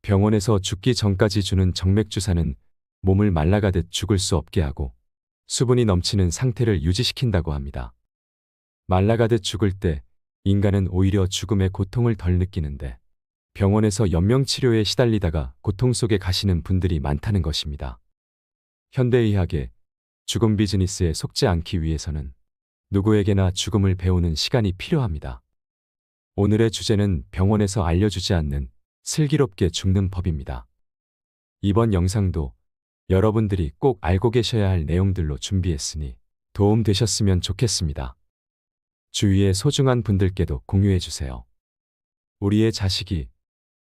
병원에서 죽기 전까지 주는 정맥주사는 몸을 말라가듯 죽을 수 없게 하고 수분이 넘치는 상태를 유지시킨다고 합니다. 말라가듯 죽을 때 인간은 오히려 죽음의 고통을 덜 느끼는데 병원에서 연명치료에 시달리다가 고통 속에 가시는 분들이 많다는 것입니다. 현대의학의 죽음 비즈니스에 속지 않기 위해서는 누구에게나 죽음을 배우는 시간이 필요합니다. 오늘의 주제는 병원에서 알려주지 않는 슬기롭게 죽는 법입니다. 이번 영상도 여러분들이 꼭 알고 계셔야 할 내용들로 준비했으니 도움 되셨으면 좋겠습니다. 주위의 소중한 분들께도 공유해 주세요. 우리의 자식이,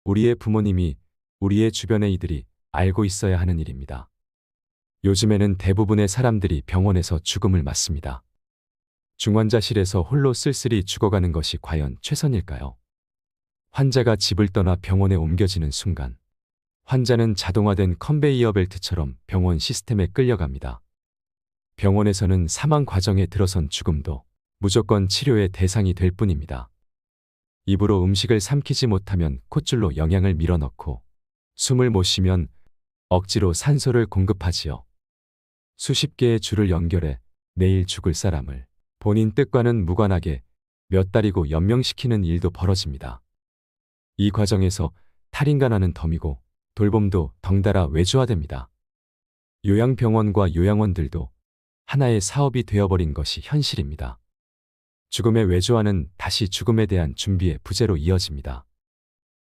우리의 부모님이, 우리의 주변의 이들이 알고 있어야 하는 일입니다. 요즘에는 대부분의 사람들이 병원에서 죽음을 맞습니다. 중환자실에서 홀로 쓸쓸히 죽어가는 것이 과연 최선일까요? 환자가 집을 떠나 병원에 옮겨지는 순간 환자는 자동화된 컨베이어 벨트처럼 병원 시스템에 끌려갑니다. 병원에서는 사망 과정에 들어선 죽음도 무조건 치료의 대상이 될 뿐입니다. 입으로 음식을 삼키지 못하면 콧줄로 영양을 밀어넣고 숨을 못 쉬면 억지로 산소를 공급하지요. 수십 개의 줄을 연결해 내일 죽을 사람을 본인 뜻과는 무관하게 몇 달이고 연명시키는 일도 벌어집니다. 이 과정에서 탈인간화는 덤이고 돌봄도 덩달아 외주화됩니다. 요양병원과 요양원들도 하나의 사업이 되어버린 것이 현실입니다. 죽음의 외주화는 다시 죽음에 대한 준비의 부재로 이어집니다.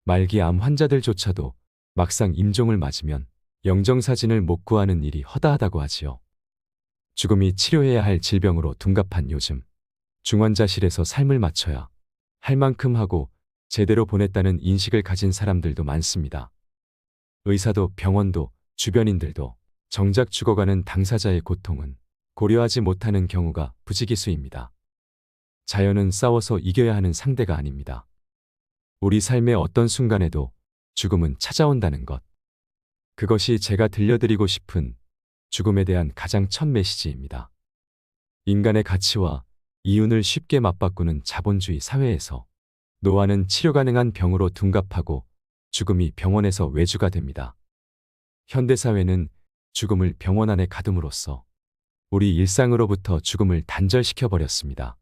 말기 암 환자들조차도 막상 임종을 맞으면 영정사진을 못 구하는 일이 허다하다고 하지요. 죽음이 치료해야 할 질병으로 둔갑한 요즘, 중환자실에서 삶을 마쳐야 할 만큼 하고 제대로 보냈다는 인식을 가진 사람들도 많습니다. 의사도 병원도 주변인들도 정작 죽어가는 당사자의 고통은 고려하지 못하는 경우가 부지기수입니다. 자연은 싸워서 이겨야 하는 상대가 아닙니다. 우리 삶의 어떤 순간에도 죽음은 찾아온다는 것. 그것이 제가 들려드리고 싶은 죽음에 대한 가장 첫 메시지입니다. 인간의 가치와 이윤을 쉽게 맞바꾸는 자본주의 사회에서 노화는 치료 가능한 병으로 둔갑하고 죽음이 병원에서 외주가 됩니다. 현대사회는 죽음을 병원 안에 가둠으로써 우리 일상으로부터 죽음을 단절시켜 버렸습니다.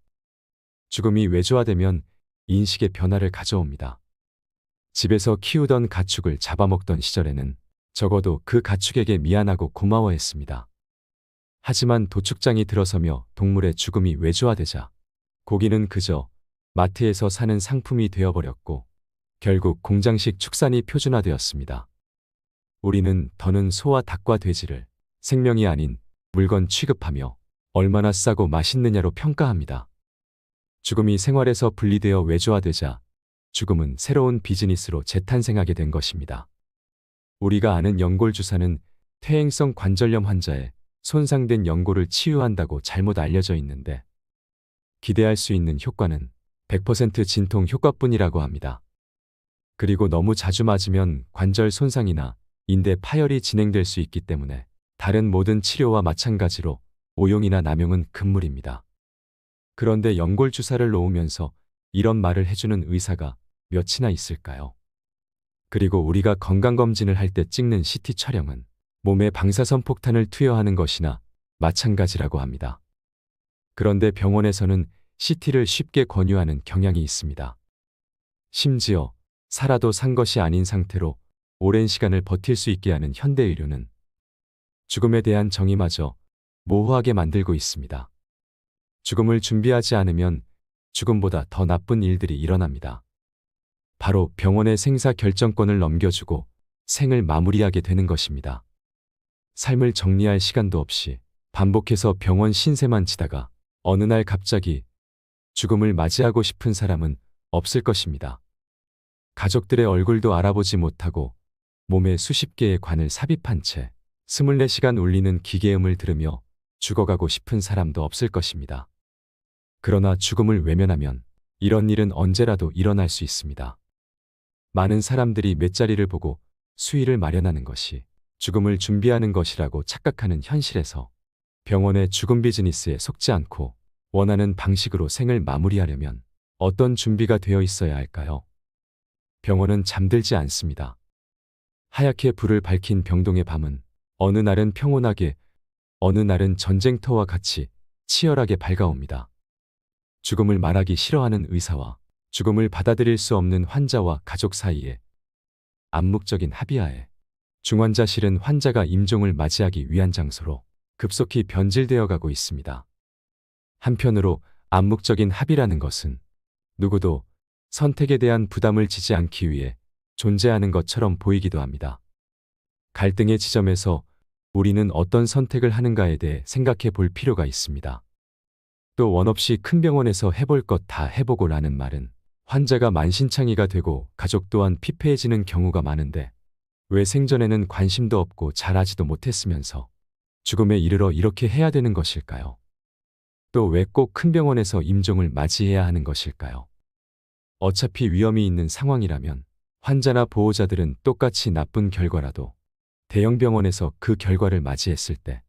죽음이 외주화되면 인식의 변화를 가져옵니다. 집에서 키우던 가축을 잡아먹던 시절에는 적어도 그 가축에게 미안하고 고마워했습니다. 하지만 도축장이 들어서며 동물의 죽음이 외주화되자 고기는 그저 마트에서 사는 상품이 되어버렸고 결국 공장식 축산이 표준화되었습니다. 우리는 더는 소와 닭과 돼지를 생명이 아닌 물건 취급하며 얼마나 싸고 맛있느냐로 평가합니다. 죽음이 생활에서 분리되어 외주화되자 죽음은 새로운 비즈니스로 재탄생하게 된 것입니다. 우리가 아는 연골주사는 퇴행성 관절염 환자의 손상된 연골을 치유한다고 잘못 알려져 있는데 기대할 수 있는 효과는 100% 진통 효과뿐이라고 합니다. 그리고 너무 자주 맞으면 관절 손상이나 인대 파열이 진행될 수 있기 때문에 다른 모든 치료와 마찬가지로 오용이나 남용은 금물입니다. 그런데 연골주사를 놓으면서 이런 말을 해주는 의사가 몇이나 있을까요? 그리고 우리가 건강검진을 할 때 찍는 CT 촬영은 몸에 방사선 폭탄을 투여하는 것이나 마찬가지라고 합니다. 그런데 병원에서는 CT를 쉽게 권유하는 경향이 있습니다. 심지어 살아도 산 것이 아닌 상태로 오랜 시간을 버틸 수 있게 하는 현대의료는 죽음에 대한 정의마저 모호하게 만들고 있습니다. 죽음을 준비하지 않으면 죽음보다 더 나쁜 일들이 일어납니다. 바로 병원의 생사 결정권을 넘겨주고 생을 마무리하게 되는 것입니다. 삶을 정리할 시간도 없이 반복해서 병원 신세만 지다가 어느 날 갑자기 죽음을 맞이하고 싶은 사람은 없을 것입니다. 가족들의 얼굴도 알아보지 못하고 몸에 수십 개의 관을 삽입한 채 24시간 울리는 기계음을 들으며 죽어가고 싶은 사람도 없을 것입니다. 그러나 죽음을 외면하면 이런 일은 언제라도 일어날 수 있습니다. 많은 사람들이 맷자리를 보고 수의를 마련하는 것이 죽음을 준비하는 것이라고 착각하는 현실에서 병원의 죽음 비즈니스에 속지 않고 원하는 방식으로 생을 마무리하려면 어떤 준비가 되어 있어야 할까요? 병원은 잠들지 않습니다. 하얗게 불을 밝힌 병동의 밤은 어느 날은 평온하게, 어느 날은 전쟁터와 같이 치열하게 밝아옵니다. 죽음을 말하기 싫어하는 의사와 죽음을 받아들일 수 없는 환자와 가족 사이에 암묵적인 합의하에 중환자실은 환자가 임종을 맞이하기 위한 장소로 급속히 변질되어 가고 있습니다. 한편으로 암묵적인 합의라는 것은 누구도 선택에 대한 부담을 지지 않기 위해 존재하는 것처럼 보이기도 합니다. 갈등의 지점에서 우리는 어떤 선택을 하는가에 대해 생각해 볼 필요가 있습니다. 또 원 없이 큰 병원에서 해볼 것 다 해보고 라는 말은 환자가 만신창이가 되고 가족 또한 피폐해지는 경우가 많은데 왜 생전에는 관심도 없고 잘하지도 못했으면서 죽음에 이르러 이렇게 해야 되는 것일까요? 또 왜 꼭 큰 병원에서 임종을 맞이해야 하는 것일까요? 어차피 위험이 있는 상황이라면 환자나 보호자들은 똑같이 나쁜 결과라도 대형 병원에서 그 결과를 맞이했을 때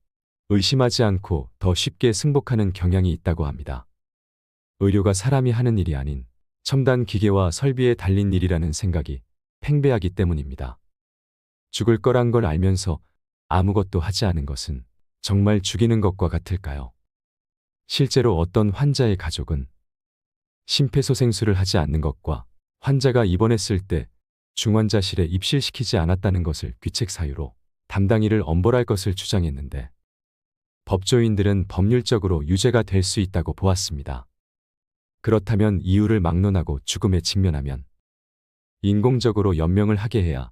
의심하지 않고 더 쉽게 승복하는 경향이 있다고 합니다. 의료가 사람이 하는 일이 아닌 첨단 기계와 설비에 달린 일이라는 생각이 팽배하기 때문입니다. 죽을 거란 걸 알면서 아무것도 하지 않은 것은 정말 죽이는 것과 같을까요? 실제로 어떤 환자의 가족은 심폐소생술을 하지 않는 것과 환자가 입원했을 때 중환자실에 입실시키지 않았다는 것을 귀책 사유로 담당일을 엄벌할 것을 주장했는데 법조인들은 법률적으로 유죄가 될 수 있다고 보았습니다. 그렇다면 이유를 막론하고 죽음에 직면하면 인공적으로 연명을 하게 해야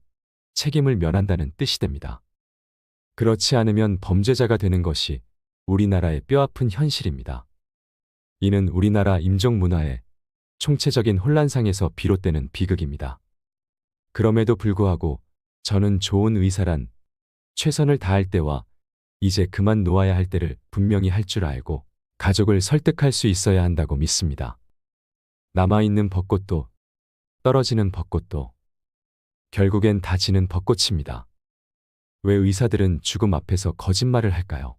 책임을 면한다는 뜻이 됩니다. 그렇지 않으면 범죄자가 되는 것이 우리나라의 뼈아픈 현실입니다. 이는 우리나라 임종 문화의 총체적인 혼란상에서 비롯되는 비극입니다. 그럼에도 불구하고 저는 좋은 의사란 최선을 다할 때와 이제 그만 놓아야 할 때를 분명히 할 줄 알고 가족을 설득할 수 있어야 한다고 믿습니다. 남아있는 벚꽃도 떨어지는 벚꽃도 결국엔 다 지는 벚꽃입니다. 왜 의사들은 죽음 앞에서 거짓말을 할까요?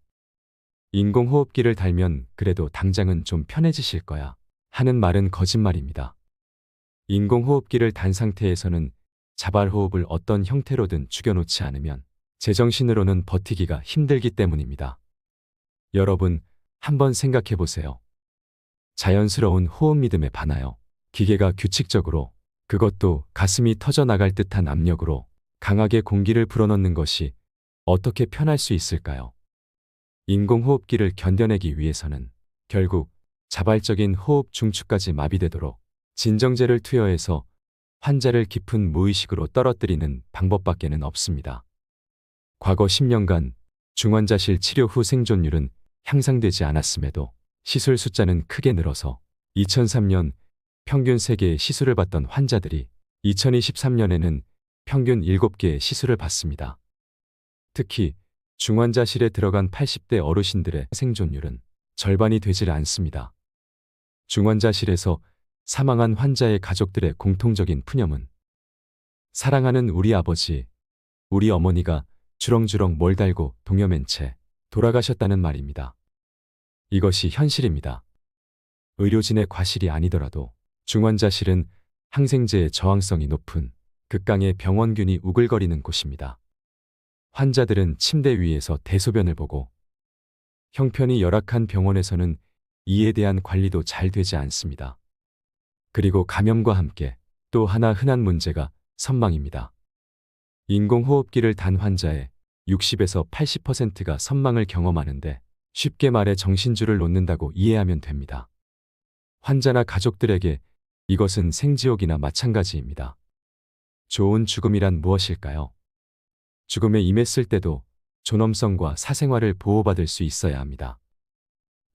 인공호흡기를 달면 그래도 당장은 좀 편해지실 거야 하는 말은 거짓말입니다. 인공호흡기를 단 상태에서는 자발호흡을 어떤 형태로든 죽여놓지 않으면 제정신으로는 버티기가 힘들기 때문입니다. 여러분, 한번 생각해 보세요. 자연스러운 호흡 리듬에 반하여 기계가 규칙적으로, 그것도 가슴이 터져나갈 듯한 압력으로 강하게 공기를 불어넣는 것이 어떻게 편할 수 있을까요? 인공호흡기를 견뎌내기 위해서는 결국 자발적인 호흡 중추까지 마비되도록 진정제를 투여해서 환자를 깊은 무의식으로 떨어뜨리는 방법밖에는 없습니다. 과거 10년간 중환자실 치료 후 생존율은 향상되지 않았음에도 시술 숫자는 크게 늘어서 2003년 평균 3개의 시술을 받던 환자들이 2023년에는 평균 7개의 시술을 받습니다. 특히 중환자실에 들어간 80대 어르신들의 생존율은 절반이 되질 않습니다. 중환자실에서 사망한 환자의 가족들의 공통적인 푸념은 사랑하는 우리 아버지, 우리 어머니가 주렁주렁 뭘 달고 동여맨 채 돌아가셨다는 말입니다. 이것이 현실입니다. 의료진의 과실이 아니더라도 중환자실은 항생제의 저항성이 높은 극강의 병원균이 우글거리는 곳입니다. 환자들은 침대 위에서 대소변을 보고 형편이 열악한 병원에서는 이에 대한 관리도 잘 되지 않습니다. 그리고 감염과 함께 또 하나 흔한 문제가 선망입니다. 인공호흡기를 단 환자의 60에서 80%가 선망을 경험하는데 쉽게 말해 정신줄을 놓는다고 이해하면 됩니다. 환자나 가족들에게 이것은 생지옥이나 마찬가지입니다. 좋은 죽음이란 무엇일까요? 죽음에 임했을 때도 존엄성과 사생활을 보호받을 수 있어야 합니다.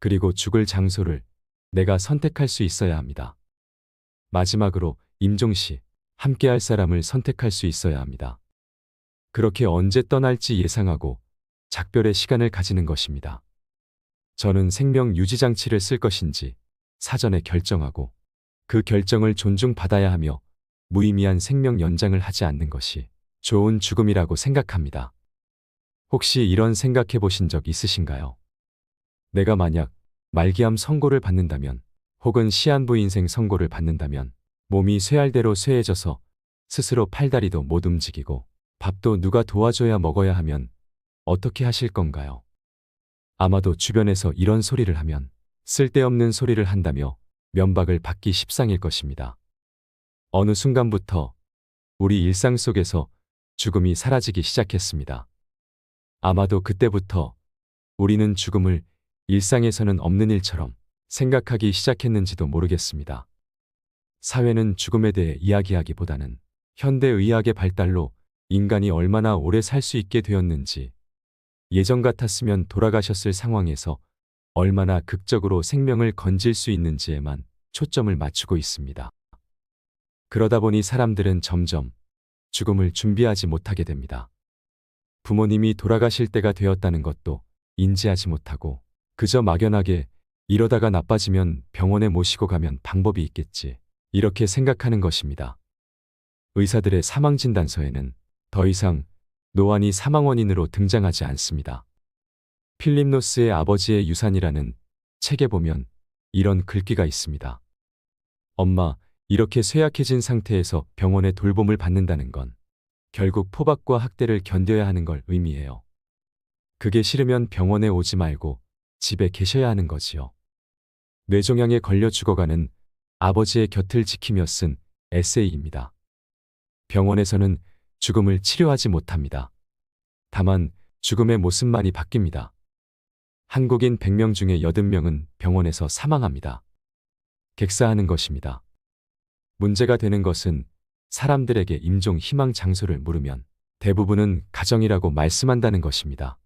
그리고 죽을 장소를 내가 선택할 수 있어야 합니다. 마지막으로 임종 시 함께할 사람을 선택할 수 있어야 합니다. 그렇게 언제 떠날지 예상하고 작별의 시간을 가지는 것입니다. 저는 생명 유지 장치를 쓸 것인지 사전에 결정하고 그 결정을 존중받아야 하며 무의미한 생명 연장을 하지 않는 것이 좋은 죽음이라고 생각합니다. 혹시 이런 생각해 보신 적 있으신가요? 내가 만약 말기암 선고를 받는다면 혹은 시한부 인생 선고를 받는다면 몸이 쇠할대로 쇠해져서 스스로 팔다리도 못 움직이고 밥도 누가 도와줘야 먹어야 하면 어떻게 하실 건가요? 아마도 주변에서 이런 소리를 하면 쓸데없는 소리를 한다며 면박을 받기 십상일 것입니다. 어느 순간부터 우리 일상 속에서 죽음이 사라지기 시작했습니다. 아마도 그때부터 우리는 죽음을 일상에서는 없는 일처럼 생각하기 시작했는지도 모르겠습니다. 사회는 죽음에 대해 이야기하기보다는 현대의학의 발달로 인간이 얼마나 오래 살 수 있게 되었는지, 예전 같았으면 돌아가셨을 상황에서 얼마나 극적으로 생명을 건질 수 있는지에만 초점을 맞추고 있습니다. 그러다 보니 사람들은 점점 죽음을 준비하지 못하게 됩니다. 부모님이 돌아가실 때가 되었다는 것도 인지하지 못하고 그저 막연하게 이러다가 나빠지면 병원에 모시고 가면 방법이 있겠지, 이렇게 생각하는 것입니다. 의사들의 사망진단서에는 더 이상 노안이 사망 원인으로 등장하지 않습니다. 필립 노스의 아버지의 유산이라는 책에 보면 이런 글귀가 있습니다. 엄마, 이렇게 쇠약해진 상태에서 병원의 돌봄을 받는다는 건 결국 포박과 학대를 견뎌야 하는 걸 의미해요. 그게 싫으면 병원에 오지 말고 집에 계셔야 하는 거지요. 뇌종양에 걸려 죽어가는 아버지의 곁을 지키며 쓴 에세이입니다. 병원에서는 죽음을 치료하지 못합니다. 다만 죽음의 모습만이 바뀝니다. 한국인 100명 중에 80명은 병원에서 사망합니다. 객사하는 것입니다. 문제가 되는 것은 사람들에게 임종 희망 장소를 물으면 대부분은 가정이라고 말씀한다는 것입니다.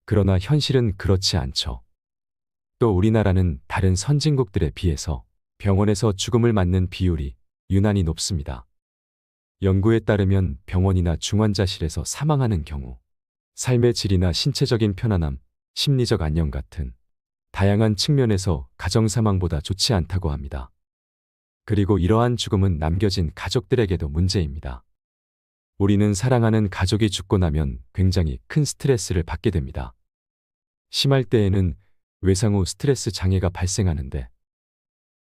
그러나 현실은 그렇지 않죠. 또 우리나라는 다른 선진국들에 비해서 병원에서 죽음을 맞는 비율이 유난히 높습니다. 연구에 따르면 병원이나 중환자실에서 사망하는 경우 삶의 질이나 신체적인 편안함, 심리적 안녕 같은 다양한 측면에서 가정사망보다 좋지 않다고 합니다. 그리고 이러한 죽음은 남겨진 가족들에게도 문제입니다. 우리는 사랑하는 가족이 죽고 나면 굉장히 큰 스트레스를 받게 됩니다. 심할 때에는 외상후 스트레스 장애가 발생하는데,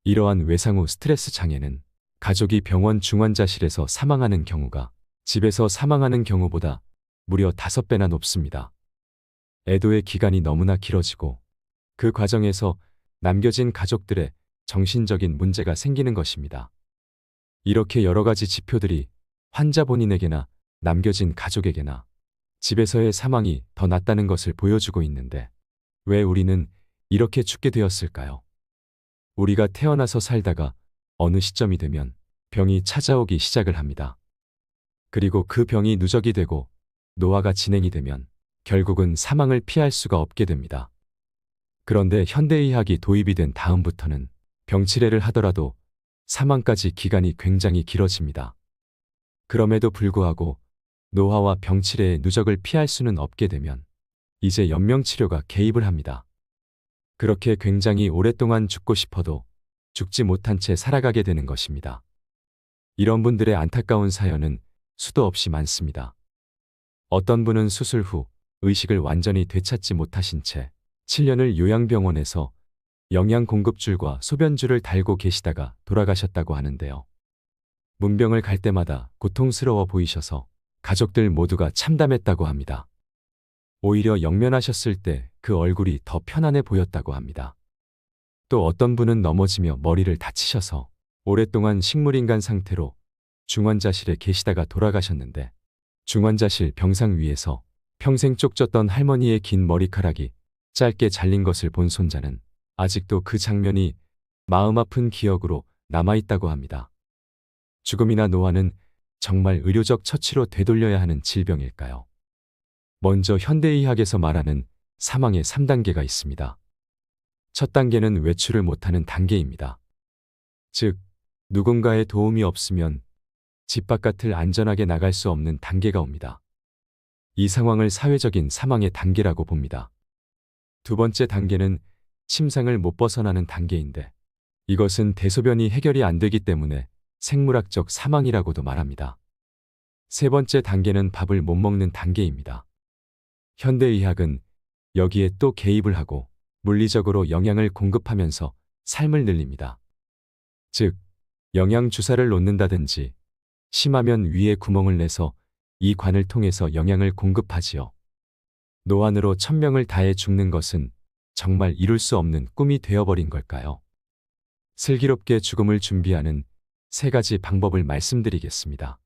이러한 외상후 스트레스 장애는 가족이 병원 중환자실에서 사망하는 경우가 집에서 사망하는 경우보다 무려 5배나 높습니다. 애도의 기간이 너무나 길어지고 그 과정에서 남겨진 가족들의 정신적인 문제가 생기는 것입니다. 이렇게 여러 가지 지표들이 환자 본인에게나 남겨진 가족에게나 집에서의 사망이 더 낫다는 것을 보여주고 있는데, 왜 우리는 이렇게 죽게 되었을까요? 우리가 태어나서 살다가 어느 시점이 되면 병이 찾아오기 시작을 합니다. 그리고 그 병이 누적이 되고 노화가 진행이 되면 결국은 사망을 피할 수가 없게 됩니다. 그런데 현대의학이 도입이 된 다음부터는 병치레를 하더라도 사망까지 기간이 굉장히 길어집니다. 그럼에도 불구하고 노화와 병치레의 누적을 피할 수는 없게 되면 이제 연명치료가 개입을 합니다. 그렇게 굉장히 오랫동안 죽고 싶어도 죽지 못한 채 살아가게 되는 것입니다. 이런 분들의 안타까운 사연은 수도 없이 많습니다. 어떤 분은 수술 후 의식을 완전히 되찾지 못하신 채 7년을 요양병원에서 영양공급줄과 소변줄을 달고 계시다가 돌아가셨다고 하는데요. 문병을 갈 때마다 고통스러워 보이셔서 가족들 모두가 참담했다고 합니다. 오히려 영면하셨을 때 그 얼굴이 더 편안해 보였다고 합니다. 또 어떤 분은 넘어지며 머리를 다치셔서 오랫동안 식물인간 상태로 중환자실에 계시다가 돌아가셨는데, 중환자실 병상 위에서 평생 쪽졌던 할머니의 긴 머리카락이 짧게 잘린 것을 본 손자는 아직도 그 장면이 마음 아픈 기억으로 남아있다고 합니다. 죽음이나 노화는 정말 의료적 처치로 되돌려야 하는 질병일까요? 먼저 현대의학에서 말하는 사망의 3단계가 있습니다. 첫 단계는 외출을 못하는 단계입니다. 즉, 누군가의 도움이 없으면 집 바깥을 안전하게 나갈 수 없는 단계가 옵니다. 이 상황을 사회적인 사망의 단계라고 봅니다. 두 번째 단계는 침상을 못 벗어나는 단계인데, 이것은 대소변이 해결이 안 되기 때문에 생물학적 사망이라고도 말합니다. 세 번째 단계는 밥을 못 먹는 단계입니다. 현대의학은 여기에 또 개입을 하고 물리적으로 영양을 공급하면서 삶을 늘립니다. 즉, 영양 주사를 놓는다든지 심하면 위에 구멍을 내서 이 관을 통해서 영양을 공급하지요. 노안으로 천명을 다해 죽는 것은 정말 이룰 수 없는 꿈이 되어버린 걸까요? 슬기롭게 죽음을 준비하는 3가지 방법을 말씀드리겠습니다.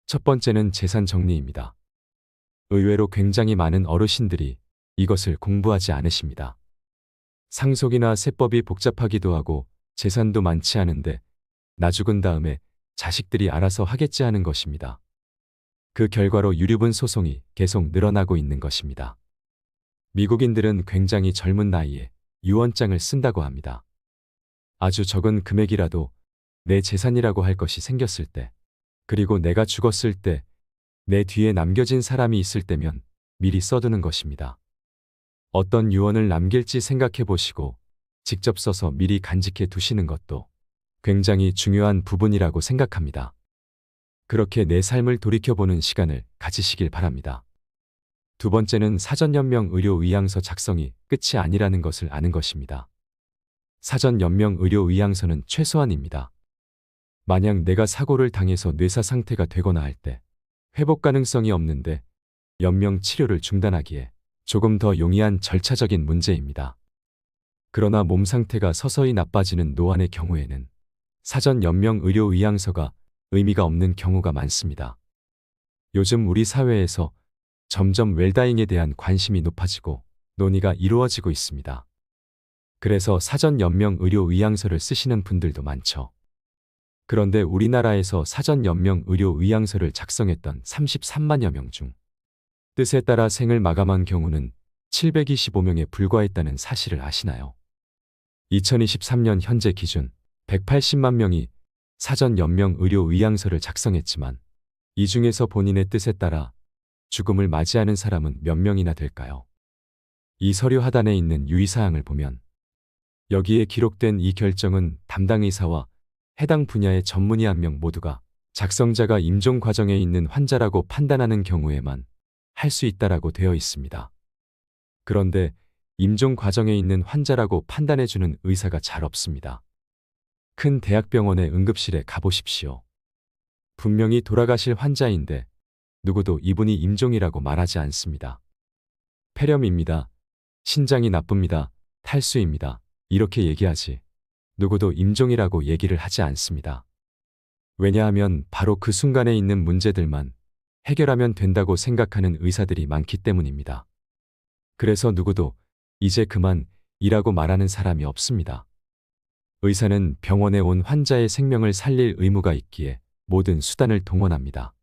첫 번째는 재산 정리입니다. 의외로 굉장히 많은 어르신들이 이것을 공부하지 않으십니다. 상속이나 세법이 복잡하기도 하고 재산도 많지 않은데 나 죽은 다음에 자식들이 알아서 하겠지 하는 것입니다. 그 결과로 유류분 소송이 계속 늘어나고 있는 것입니다. 미국인들은 굉장히 젊은 나이에 유언장을 쓴다고 합니다. 아주 적은 금액이라도 내 재산이라고 할 것이 생겼을 때, 그리고 내가 죽었을 때, 내 뒤에 남겨진 사람이 있을 때면 미리 써두는 것입니다. 어떤 유언을 남길지 생각해 보시고 직접 써서 미리 간직해 두시는 것도 굉장히 중요한 부분이라고 생각합니다. 그렇게 내 삶을 돌이켜보는 시간을 가지시길 바랍니다. 두 번째는 사전연명 의료의향서 작성이 끝이 아니라는 것을 아는 것입니다. 사전연명 의료의향서는 최소한입니다. 만약 내가 사고를 당해서 뇌사 상태가 되거나 할 때 회복 가능성이 없는데 연명 치료를 중단하기에 조금 더 용이한 절차적인 문제입니다. 그러나 몸 상태가 서서히 나빠지는 노안의 경우에는 사전연명 의료의향서가 의미가 없는 경우가 많습니다. 요즘 우리 사회에서 점점 웰다잉에 대한 관심이 높아지고 논의가 이루어지고 있습니다. 그래서 사전연명 의료의향서를 쓰시는 분들도 많죠. 그런데 우리나라에서 사전연명 의료의향서를 작성했던 33만여 명 중 뜻에 따라 생을 마감한 경우는 725명에 불과했다는 사실을 아시나요? 2023년 현재 기준 180만 명이 사전연명 의료의향서를 작성했지만 이 중에서 본인의 뜻에 따라 죽음을 맞이하는 사람은 몇 명이나 될까요? 이 서류 하단에 있는 유의사항을 보면 여기에 기록된 이 결정은 담당 의사와 해당 분야의 전문의 1명 모두가 작성자가 임종 과정에 있는 환자라고 판단하는 경우에만 할 수 있다라고 되어 있습니다. 그런데 임종 과정에 있는 환자라고 판단해주는 의사가 잘 없습니다. 큰 대학병원의 응급실에 가보십시오. 분명히 돌아가실 환자인데 누구도 이분이 임종이라고 말하지 않습니다. 폐렴입니다. 신장이 나쁩니다. 탈수입니다. 이렇게 얘기하지 누구도 임종이라고 얘기를 하지 않습니다. 왜냐하면 바로 그 순간에 있는 문제들만 해결하면 된다고 생각하는 의사들이 많기 때문입니다. 그래서 누구도 이제 그만 이라고 말하는 사람이 없습니다. 의사는 병원에 온 환자의 생명을 살릴 의무가 있기에 모든 수단을 동원합니다.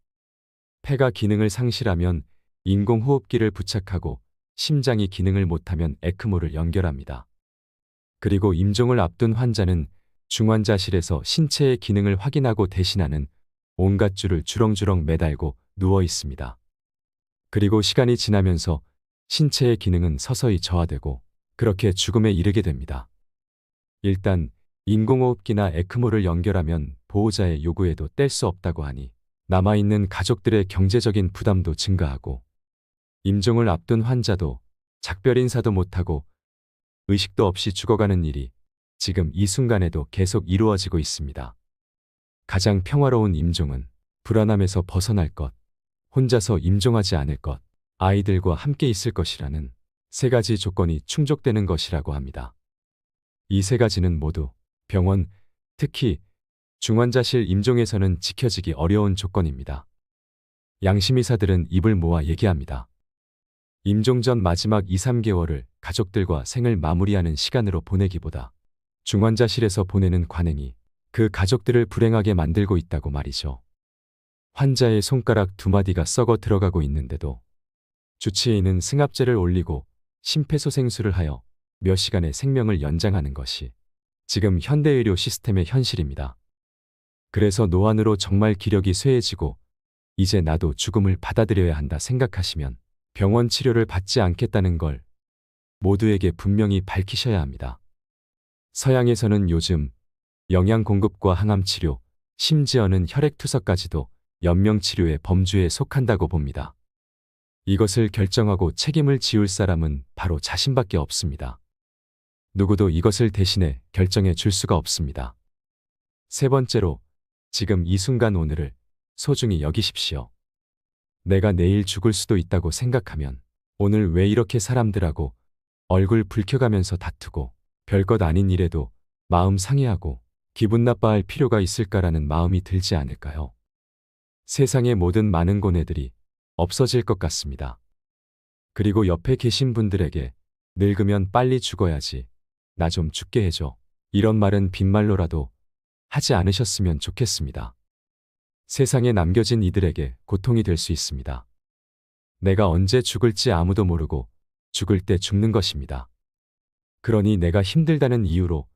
폐가 기능을 상실하면 인공호흡기를 부착하고 심장이 기능을 못하면 에크모를 연결합니다. 그리고 임종을 앞둔 환자는 중환자실에서 신체의 기능을 확인하고 대신하는 온갖 줄을 주렁주렁 매달고 누워 있습니다. 그리고 시간이 지나면서 신체의 기능은 서서히 저하되고 그렇게 죽음에 이르게 됩니다. 일단 인공호흡기나 에크모를 연결하면 보호자의 요구에도 뗄 수 없다고 하니 남아있는 가족들의 경제적인 부담도 증가하고 임종을 앞둔 환자도 작별 인사도 못하고 의식도 없이 죽어가는 일이 지금 이 순간에도 계속 이루어지고 있습니다. 가장 평화로운 임종은 불안함에서 벗어날 것, 혼자서 임종하지 않을 것, 아이들과 함께 있을 것이라는 3가지 조건이 충족되는 것이라고 합니다. 이 3가지는 모두 병원, 특히 중환자실 임종에서는 지켜지기 어려운 조건입니다. 양심의사들은 입을 모아 얘기합니다. 임종 전 마지막 2, 3개월을 가족들과 생을 마무리하는 시간으로 보내기보다 중환자실에서 보내는 관행이 그 가족들을 불행하게 만들고 있다고 말이죠. 환자의 손가락 2마디가 썩어 들어가고 있는데도 주치의는 승합제를 올리고 심폐소생술을 하여 몇 시간의 생명을 연장하는 것이 지금 현대의료 시스템의 현실입니다. 그래서 노안으로 정말 기력이 쇠해지고 이제 나도 죽음을 받아들여야 한다 생각하시면 병원 치료를 받지 않겠다는 걸 모두에게 분명히 밝히셔야 합니다. 서양에서는 요즘 영양 공급과 항암 치료, 심지어는 혈액 투석까지도 연명 치료의 범주에 속한다고 봅니다. 이것을 결정하고 책임을 지울 사람은 바로 자신밖에 없습니다. 누구도 이것을 대신해 결정해 줄 수가 없습니다. 3번째로 지금 이 순간 오늘을 소중히 여기십시오. 내가 내일 죽을 수도 있다고 생각하면 오늘 왜 이렇게 사람들하고 얼굴 붉혀가면서 다투고 별것 아닌 일에도 마음 상해하고 기분 나빠할 필요가 있을까라는 마음이 들지 않을까요? 세상의 모든 많은 고뇌들이 없어질 것 같습니다. 그리고 옆에 계신 분들에게 늙으면 빨리 죽어야지. 나 좀 죽게 해줘. 이런 말은 빈말로라도 하지 않으셨으면 좋겠습니다. 세상에 남겨진 이들에게 고통이 될 수 있습니다. 내가 언제 죽을지 아무도 모르고 죽을 때 죽는 것입니다. 그러니 내가 힘들다는 이유로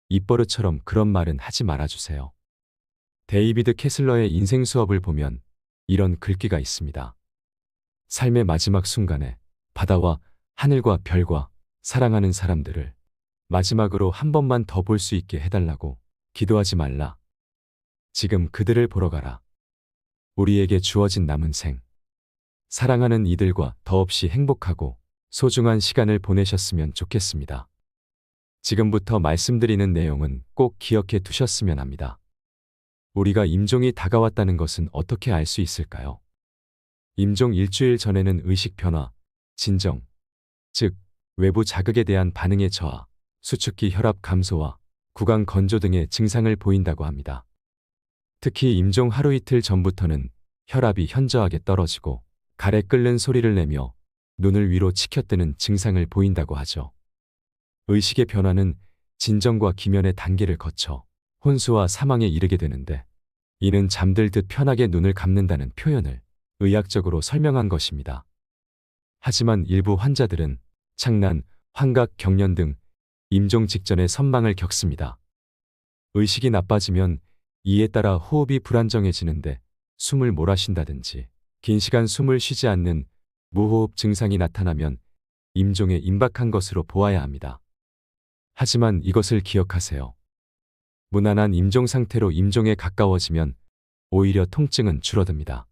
입버릇처럼 그런 말은 하지 말아주세요. 데이비드 캐슬러의 인생 수업을 보면 이런 글귀가 있습니다. 삶의 마지막 순간에 바다와 하늘과 별과 사랑하는 사람들을 마지막으로 한 번만 더 볼 수 있게 해달라고 기도하지 말라. 지금 그들을 보러 가라. 우리에게 주어진 남은 생. 사랑하는 이들과 더없이 행복하고 소중한 시간을 보내셨으면 좋겠습니다. 지금부터 말씀드리는 내용은 꼭 기억해 두셨으면 합니다. 우리가 임종이 다가왔다는 것은 어떻게 알 수 있을까요? 임종 일주일 전에는 의식 변화, 진정, 즉 외부 자극에 대한 반응의 저하, 수축기 혈압 감소와 구강 건조 등의 증상을 보인다고 합니다. 특히 임종 하루 이틀 전부터는 혈압이 현저하게 떨어지고 가래 끓는 소리를 내며 눈을 위로 치켜뜨는 증상을 보인다고 하죠. 의식의 변화는 진정과 기면의 단계를 거쳐 혼수와 사망에 이르게 되는데, 이는 잠들듯 편하게 눈을 감는다는 표현을 의학적으로 설명한 것입니다. 하지만 일부 환자들은 창난, 환각, 경련 등 임종 직전의 선망을 겪습니다. 의식이 나빠지면 이에 따라 호흡이 불안정해지는데 숨을 몰아쉰다든지 긴 시간 숨을 쉬지 않는 무호흡 증상이 나타나면 임종에 임박한 것으로 보아야 합니다. 하지만 이것을 기억하세요. 무난한 임종 상태로 임종에 가까워지면 오히려 통증은 줄어듭니다.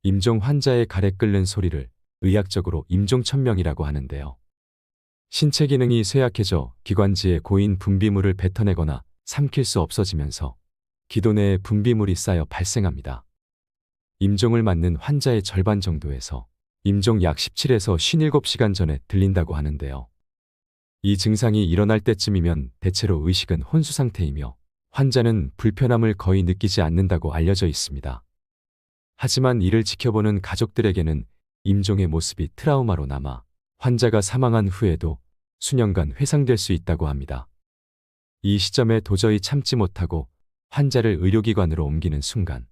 임종 환자의 가래 끓는 소리를 의학적으로 임종천명이라고 하는데요. 신체 기능이 쇠약해져 기관지에 고인 분비물을 뱉어내거나 삼킬 수 없어지면서 기도 내에 분비물이 쌓여 발생합니다. 임종을 맞는 환자의 절반 정도에서 임종 약 17에서 57시간 전에 들린다고 하는데요. 이 증상이 일어날 때쯤이면 대체로 의식은 혼수 상태이며 환자는 불편함을 거의 느끼지 않는다고 알려져 있습니다. 하지만 이를 지켜보는 가족들에게는 임종의 모습이 트라우마로 남아 환자가 사망한 후에도 수년간 회상될 수 있다고 합니다. 이 시점에 도저히 참지 못하고 환자를 의료기관으로 옮기는 순간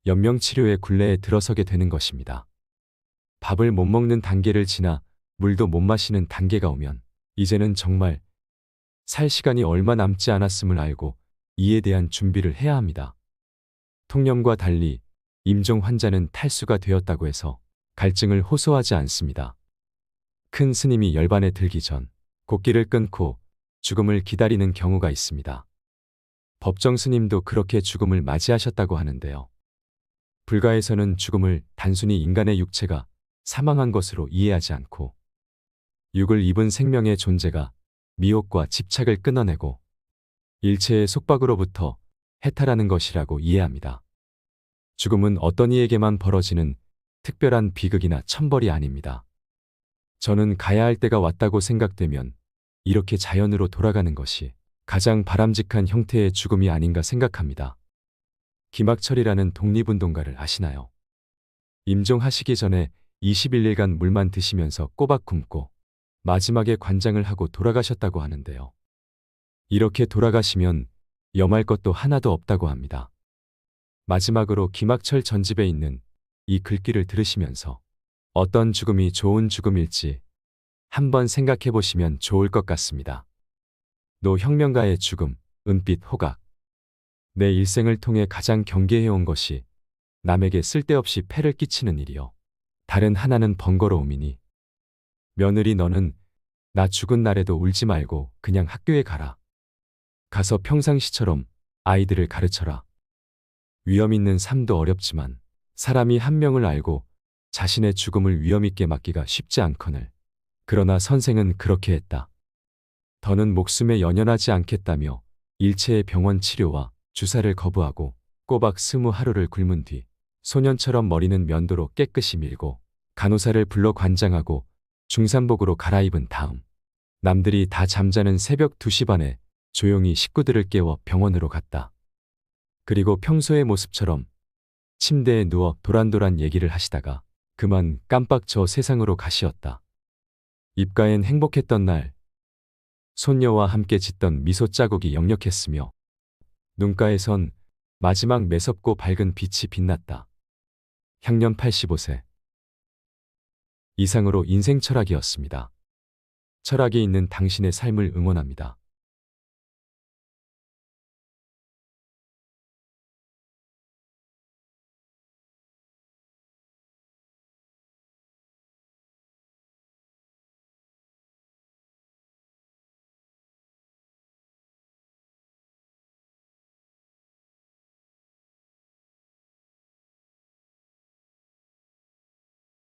연명치료의 굴레에 들어서게 되는 것입니다. 밥을 못 먹는 단계를 지나 물도 못 마시는 단계가 오면 이제는 정말 살 시간이 얼마 남지 않았음을 알고 이에 대한 준비를 해야 합니다. 통념과 달리 임종 환자는 탈수가 되었다고 해서 갈증을 호소하지 않습니다. 큰 스님이 열반에 들기 전 곡기를 끊고 죽음을 기다리는 경우가 있습니다. 법정 스님도 그렇게 죽음을 맞이하셨다고 하는데요. 불가에서는 죽음을 단순히 인간의 육체가 사망한 것으로 이해하지 않고 육을 입은 생명의 존재가 미혹과 집착을 끊어내고 일체의 속박으로부터 해탈하는 것이라고 이해합니다. 죽음은 어떤 이에게만 벌어지는 특별한 비극이나 천벌이 아닙니다. 저는 가야 할 때가 왔다고 생각되면 이렇게 자연으로 돌아가는 것이 가장 바람직한 형태의 죽음이 아닌가 생각합니다. 김학철이라는 독립운동가를 아시나요? 임종하시기 전에 21일간 물만 드시면서 꼬박 굶고 마지막에 관장을 하고 돌아가셨다고 하는데요. 이렇게 돌아가시면 염할 것도 하나도 없다고 합니다. 마지막으로 김학철 전집에 있는 이 글귀를 들으시면서 어떤 죽음이 좋은 죽음일지 한번 생각해 보시면 좋을 것 같습니다. 노혁명가의 죽음, 은빛 호각. 내 일생을 통해 가장 경계해온 것이 남에게 쓸데없이 폐를 끼치는 일이요. 다른 하나는 번거로움이니. 며느리 너는 나 죽은 날에도 울지 말고 그냥 학교에 가라. 가서 평상시처럼 아이들을 가르쳐라. 위험 있는 삶도 어렵지만 사람이 한 명을 알고 자신의 죽음을 위험 있게 맡기가 쉽지 않거늘. 그러나 선생은 그렇게 했다. 더는 목숨에 연연하지 않겠다며 일체의 병원 치료와 주사를 거부하고 꼬박 20 하루를 굶은 뒤 소년처럼 머리는 면도로 깨끗이 밀고 간호사를 불러 관장하고 중산복으로 갈아입은 다음 남들이 다 잠자는 새벽 2시 반에 조용히 식구들을 깨워 병원으로 갔다. 그리고 평소의 모습처럼 침대에 누워 도란도란 얘기를 하시다가 그만 깜빡 저 세상으로 가시었다. 입가엔 행복했던 날, 손녀와 함께 짓던 미소 자국이 역력했으며 눈가에선 마지막 매섭고 밝은 빛이 빛났다. 향년 85세. 이상으로 인생 철학이었습니다. 철학이 있는 당신의 삶을 응원합니다.